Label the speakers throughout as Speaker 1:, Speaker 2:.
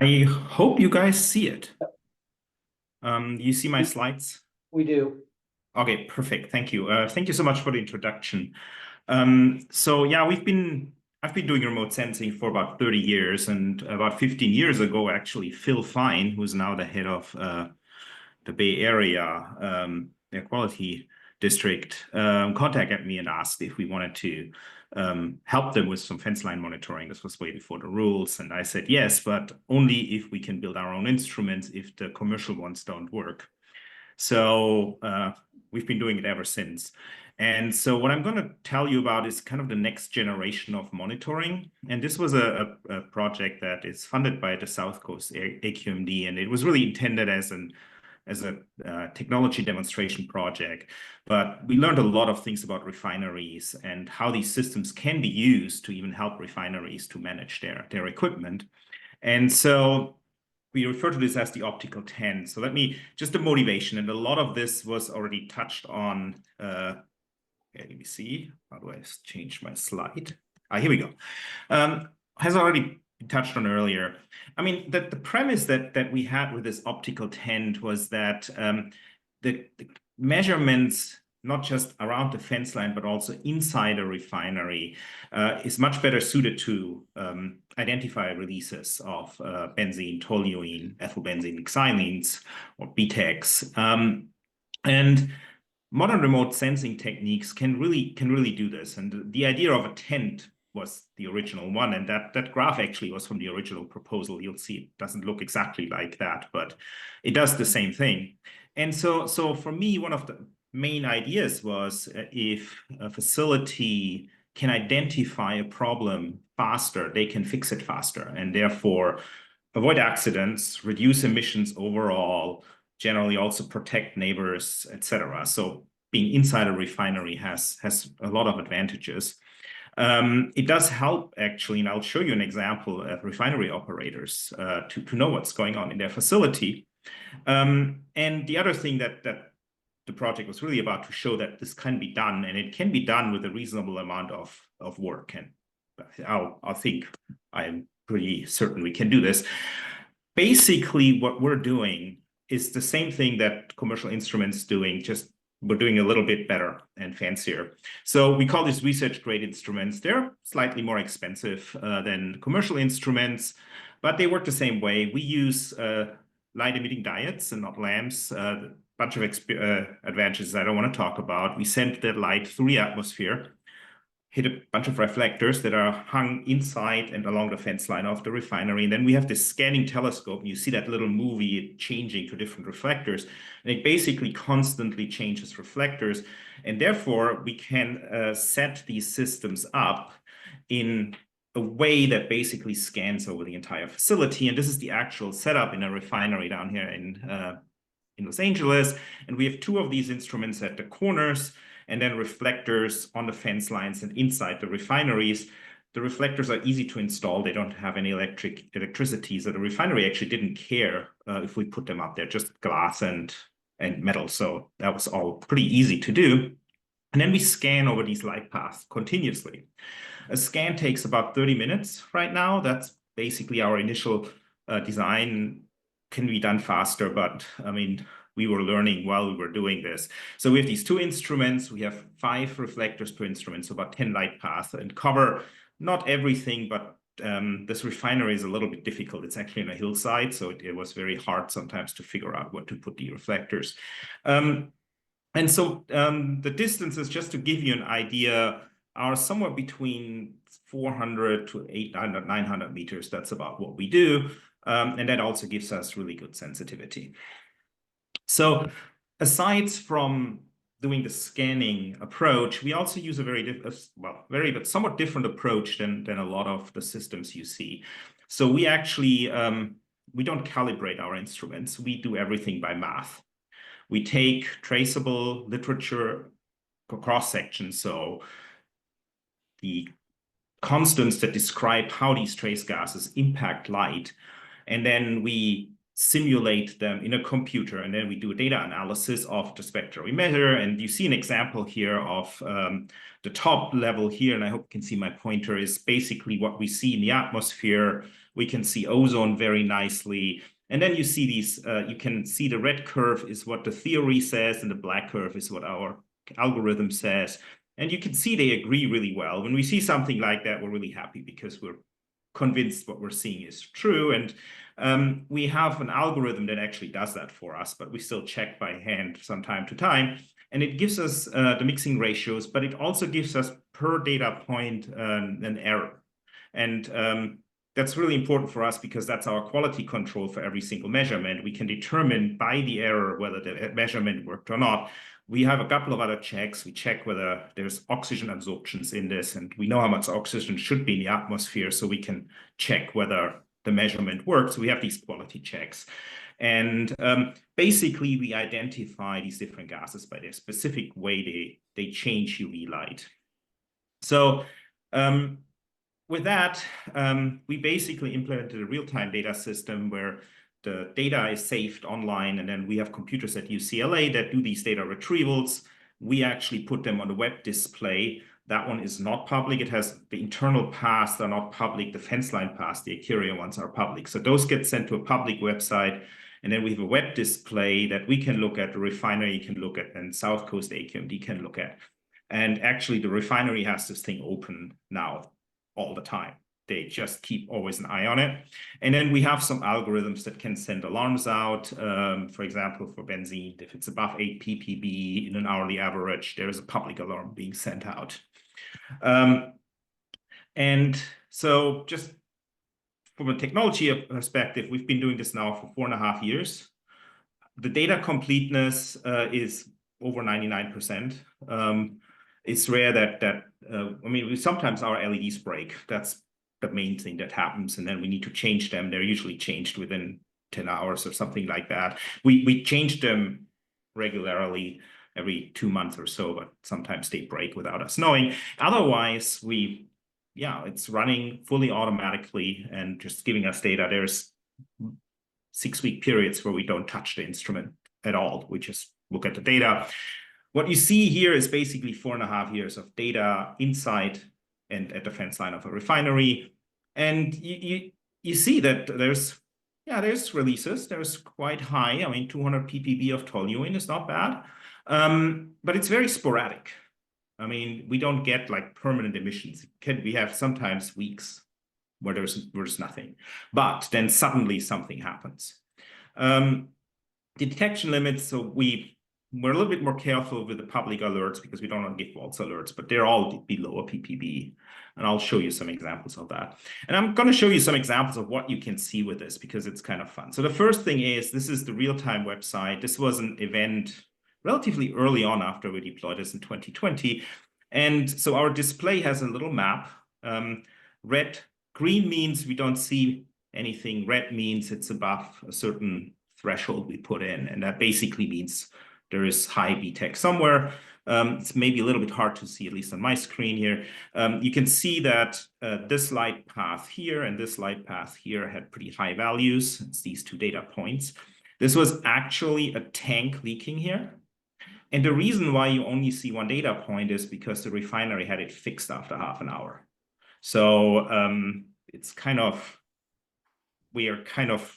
Speaker 1: I hope you guys see it. You see my slides?
Speaker 2: We do.
Speaker 1: Okay, perfect. Thank you. Thank you so much for the introduction. So yeah, I've been doing remote sensing for about 30 years, and about 15 years ago, actually, Phil Fine, who's now the head of the Bay Area Air Quality District, contacted me and asked if we wanted to help them with some fence line monitoring. This was way before the rules, and I said yes, but only if we can build our own instruments if the commercial ones don't work. So we've been doing it ever since. And so what I'm going to tell you about is kind of the next generation of monitoring. And this was a project that is funded by the South Coast AQMD, and it was really intended as a technology demonstration project. But we learned a lot of things about refineries and how these systems can be used to even help refineries to manage their equipment. And so we refer to this as the optical tent. So just the motivation, and a lot of this was already touched on. Let me see, how do I change my slide? Here we go. Has already been touched on earlier. I mean, the premise that we had with this optical tent was that the measurements, not just around the fence line, but also inside a refinery, is much better suited to identify releases of benzene, toluene, ethylbenzene, xylenes, or BTECs. And modern remote sensing techniques can really do this. And the idea of a tent was the original one, and that graph actually was from the original proposal. You'll see it doesn't look exactly like that, but it does the same thing. And so for me, one of the main ideas was if a facility can identify a problem faster, they can fix it faster, and therefore avoid accidents, reduce emissions overall, generally also protect neighbors, etc. So being inside a refinery has a lot of advantages. It does help, actually, and I'll show you an example of refinery operators to know what's going on in their facility. And the other thing that the project was really about to show that this can be done, and it can be done with a reasonable amount of work. And I think I'm pretty certain we can do this. Basically, what we're doing is the same thing that commercial instruments doing, just we're doing a little bit better and fancier. So we call these research-grade instruments. They're slightly more expensive than commercial instruments, but they work the same way. We use light-emitting diodes and not lamps. A bunch of advantages I don't want to talk about. We send the light through the atmosphere, hit a bunch of reflectors that are hung inside and along the fence line of the refinery. And then we have this scanning telescope, and you see that little movie changing to different reflectors. And it basically constantly changes reflectors. And therefore, we can set these systems up in a way that basically scans over the entire facility. And this is the actual setup in a refinery down here in Los Angeles. And we have two of these instruments at the corners, and then reflectors on the fence lines and inside the refineries. The reflectors are easy to install. They don't have any electricity. So the refinery actually didn't care if we put them up there, just glass and metal. So that was all pretty easy to do. And then we scan over these light paths continuously. A scan takes about 30 minutes right now. That's basically our initial design. Can be done faster, but I mean, we were learning while we were doing this. So we have these two instruments. We have 5 reflectors per instrument, so about 10 light paths, and cover not everything, but this refinery is a little bit difficult. It's actually on a hillside, so it was very hard sometimes to figure out what to put the reflectors. And so the distances, just to give you an idea, are somewhere between 400 to 800, 900 meters. That's about what we do. And that also gives us really good sensitivity. So aside from doing the scanning approach, we also use a very somewhat different approach than a lot of the systems you see. So we actually, we don't calibrate our instruments. We do everything by math. We take traceable literature cross-sections, so the constants that describe how these trace gases impact light, and then we simulate them in a computer, and then we do data analysis of the spectra we measure. And you see an example here of the top level here, and I hope you can see my pointer, is basically what we see in the atmosphere We can see ozone very nicely. And then you see these, you can see the red curve is what the theory says, and the black curve is what our algorithm says. And you can see they agree really well. When we see something like that, we're really happy because we're convinced what we're seeing is true. And we have an algorithm that actually does that for us, but we still check by hand from time to time. And it gives us the mixing ratios, but it also gives us per data point an error. And that's really important for us because that's our quality control for every single measurement. We can determine by the error whether the measurement worked or not. We have a couple of other checks. We check whether there's oxygen absorptions in this, and we know how much oxygen should be in the atmosphere, so we can check whether the measurement works. We have these quality checks. And basically, we identify these different gases by their specific way they change UV light. So with that, we basically implemented a real-time data system where the data is saved online, and then we have computers at UCLA that do these data retrievals. We actually put them on the web display. That one is not public. It has the internal paths are not public. The fence line paths, the Acuria ones, are public. So those get sent to a public website. And then we have a web display that we can look at, the refinery can look at, and South Coast AQMD can look at. And actually, the refinery has this thing open now all the time. They just keep always an eye on it. And then we have some algorithms that can send alarms out. For example, for benzene, if it's above 8 ppb in an hourly average, there is a public alarm being sent out. And so just from a technology perspective, we've been doing this now for 4.5 years. The data completeness is over 99%. It's rare that I mean, sometimes our LEDs break. That's the main thing that happens, and then we need to change them. They're usually changed within 10 hours or something like that. We change them regularly every 2 months or so, but sometimes they break without us knowing. Otherwise, it's running fully automatically and just giving us data. There's 6-week periods where we don't touch the instrument at all. We just look at the data. What you see here is basically 4.5 years of data inside and at the fence line of a refinery. And you see that there's releases. There's quite high. I mean, 200 ppb of toluene is not bad, but it's very sporadic. I mean, we don't get like permanent emissions. We have sometimes weeks where there's nothing, but then suddenly something happens. The detection limits, so we're a little bit more careful with the public alerts because we don't want to give false alerts, but they're all below a ppb. And I'll show you some examples of that. And I'm going to show you some examples of what you can see with this because it's kind of fun. So the first thing is, this is the real-time website. This was an event relatively early on after we deployed this in 2020. And so our display has a little map. Green means we don't see anything. Red means it's above a certain threshold we put in. And that basically means there is high VTEC somewhere. It's maybe a little bit hard to see, at least on my screen here. You can see that this light path here and this light path here had pretty high values. It's these 2 data points. This was actually a tank leaking here. And the reason why you only see 1 data point is because the refinery had it fixed after half an hour. So it's kind of, we are kind of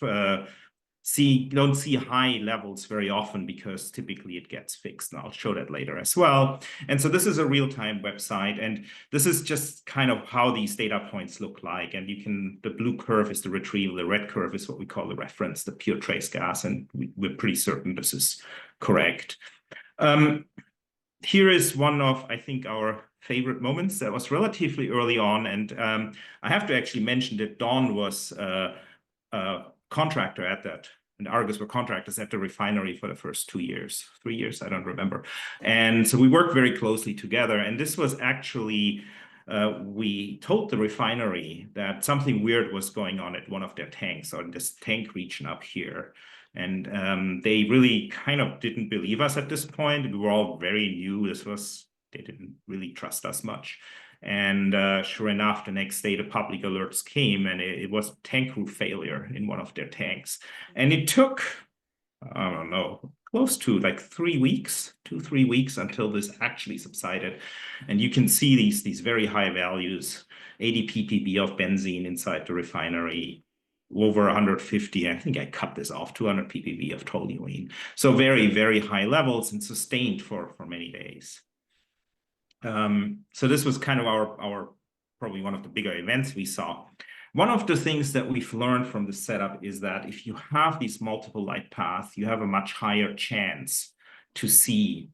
Speaker 1: don't see high levels very often because typically it gets fixed, and I'll show that later as well. And so this is a real-time website, and this is just kind of how these data points look like. And the blue curve is the retrieval, the red curve is what we call the reference, the pure trace gas, and we're pretty certain this is correct. Here is one of, I think, our favorite moments. That was relatively early on, and I have to actually mention that Don was a contractor at that, and Argus were contractors at the refinery for the first 2 years, 3 years, I don't remember. And so we worked very closely together. And this was actually, we told the refinery that something weird was going on at one of their tanks, or in this tank region up here. And they really kind of didn't believe us at this point. We were all very new. They didn't really trust us much. And sure enough, the next day, the public alerts came, and it was tank roof failure in one of their tanks. And it took, I don't know, close to like 3 weeks, 2-3 weeks until this actually subsided. And you can see these very high values, 80 ppb of benzene inside the refinery, over 150. I think I cut this off, 200 ppb of toluene. So very, very high levels and sustained for many days. So this was kind of our probably one of the bigger events we saw. One of the things that we've learned from the setup is that if you have these multiple light paths, you have a much higher chance to see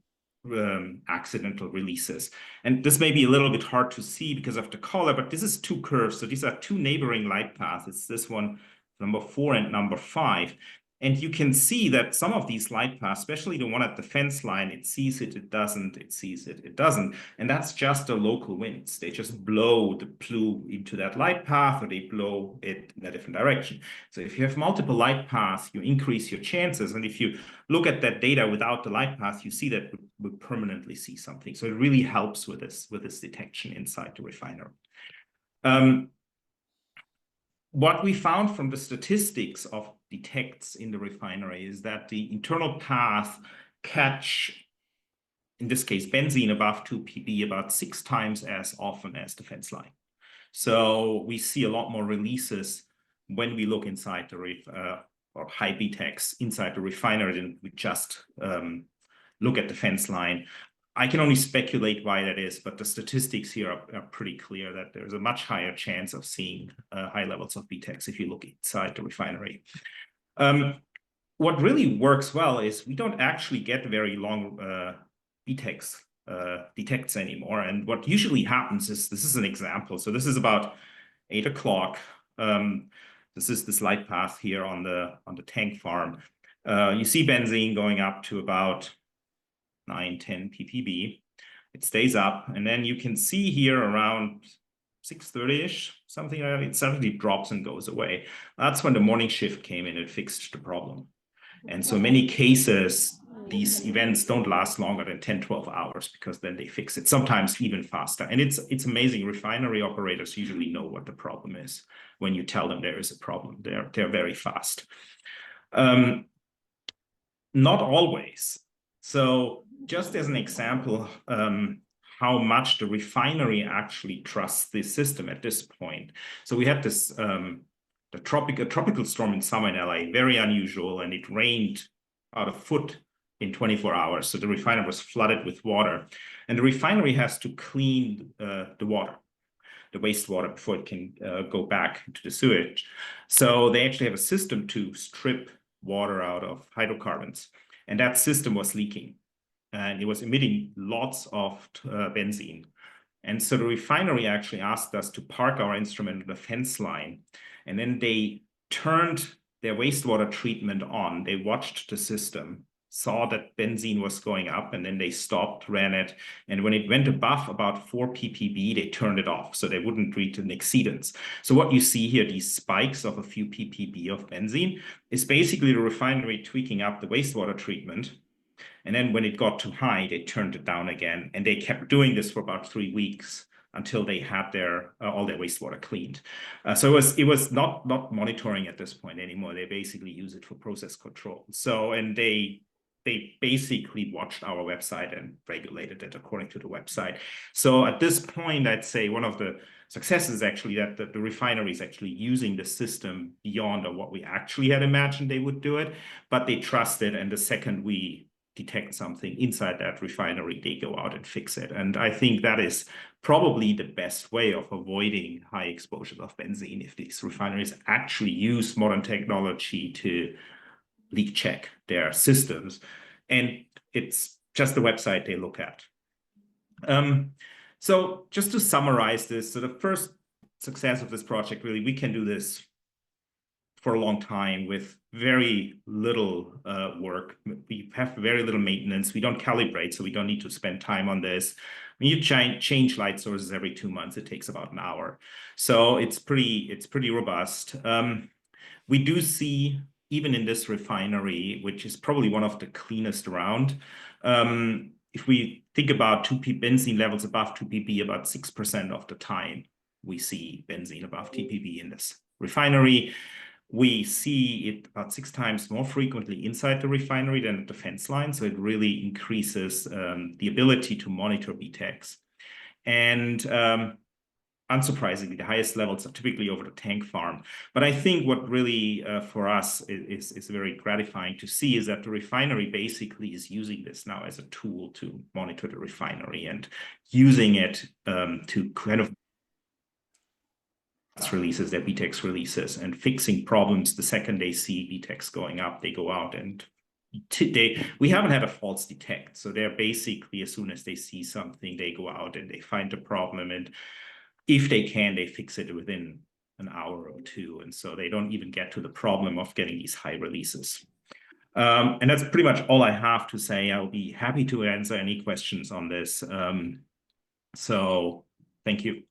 Speaker 1: accidental releases. And this may be a little bit hard to see because of the color, but this is two curves. So these are two neighboring light paths. It's this one, number 4 and number 5. And you can see that some of these light paths, especially the one at the fence line, it sees it, it doesn't, it sees it, it doesn't. And that's just the local winds. They just blow the plume into that light path, or they blow it in a different direction. So if you have multiple light paths, you increase your chances. And if you look at that data without the light path, you see that we permanently see something. So it really helps with this detection inside the refinery. What we found from the statistics of detects in the refinery is that the internal path catch, in this case, benzene above 2 pp about 6 times as often as the fence line. So we see a lot more releases when we look inside the or high BTEX inside the refinery than we just look at the fence line. I can only speculate why that is, but the statistics here are pretty clear that there's a much higher chance of seeing high levels of BTEX if you look inside the refinery. What really works well is we don't actually get very long BTEX detects anymore. And what usually happens is, this is an example. So this is about 8 o'clock. This is this light path here on the tank farm. You see benzene going up to about 9, 10 ppb. It stays up, and then you can see here around 6:30-ish, something like that, it suddenly drops and goes away. That's when the morning shift came in and fixed the problem. And so many cases, these events don't last longer than 10, 12 hours because then they fix it, sometimes even faster. And it's amazing. Refinery operators usually know what the problem is. When you tell them there is a problem, they're very fast. Not always. So just as an example, how much the refinery actually trusts this system at this point. So we had this a tropical storm in summer in LA, very unusual, and it rained about a foot in 24 hours. So the refinery was flooded with water, and the refinery has to clean the water, the wastewater, before it can go back into the sewage. So they actually have a system to strip water out of hydrocarbons, and that system was leaking, and it was emitting lots of benzene. And so the refinery actually asked us to park our instrument on the fence line, and then they turned their wastewater treatment on. They watched the system, saw that benzene was going up, and then they stopped, ran it. And when it went above about 4 ppb, they turned it off so they wouldn't reach an exceedance. So what you see here, these spikes of a few ppb of benzene, is basically the refinery tweaking up the wastewater treatment. And then when it got too high, they turned it down again. And they kept doing this for about 3 weeks until they had their all their wastewater cleaned. So it was not monitoring at this point anymore. They basically use it for process control. So, and they basically watched our website and regulated it according to the website. So at this point, I'd say one of the successes is actually that the refinery is actually using the system beyond what we actually had imagined they would do it, but they trust it. And the second we detect something inside that refinery, they go out and fix it. And I think that is probably the best way of avoiding high exposure of benzene, if these refineries actually use modern technology to leak check their systems. And it's just the website they look at. So just to summarize this, so the first success of this project, really, we can do this for a long time with very little work. We have very little maintenance. We don't calibrate, so we don't need to spend time on this. When you change light sources every 2 months, it takes about an hour. So it's pretty robust. We do see, even in this refinery, which is probably one of the cleanest around, if we think about benzene levels above 2 pp, about 6% of the time we see benzene above TPB in this refinery. We see it about 6 times more frequently inside the refinery than at the fence line. So it really increases the ability to monitor BTEX. And unsurprisingly, the highest levels are typically over the tank farm. But I think what really for us is very gratifying to see is that the refinery basically is using this now as a tool to monitor the refinery and using it to kind of releases their BTEX releases and fixing problems. The second they see BTEX going up, they go out and we haven't had a false detect. So they're basically, as soon as they see something, they go out and they find the problem. And if they can, they fix it within an hour or two. And so they don't even get to the problem of getting these high releases. And that's pretty much all I have to say. I'll be happy to answer any questions on this. So thank you.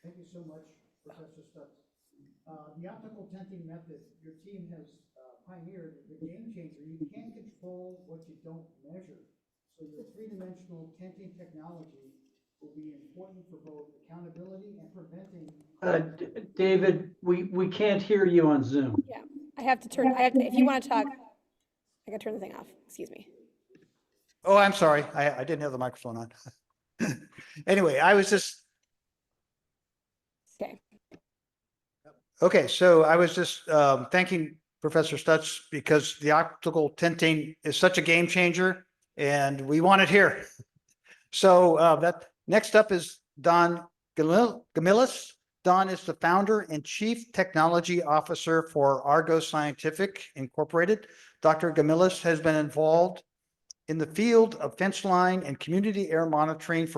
Speaker 2: Thank you so much, Professor Stutz. The optical tenting method your team has pioneered is a game changer. You can't control what you don't measure. So your three-dimensional tenting technology will be important for both accountability and preventing.
Speaker 3: David, we can't hear you on Zoom.
Speaker 4: Yeah, if you want to talk, I gotta turn the thing off. Excuse me.
Speaker 2: Oh, I'm sorry. I didn't have the microphone on. Anyway, I was just. Okay, so I was just thanking Professor Stutz because the optical tinting is such a game changer and we want it here. So that next up is Don Gamillis. Don is the founder and chief technology officer for Argo Scientific Incorporated. Dr. Gamillis has been involved in the field of fence line and community air monitoring for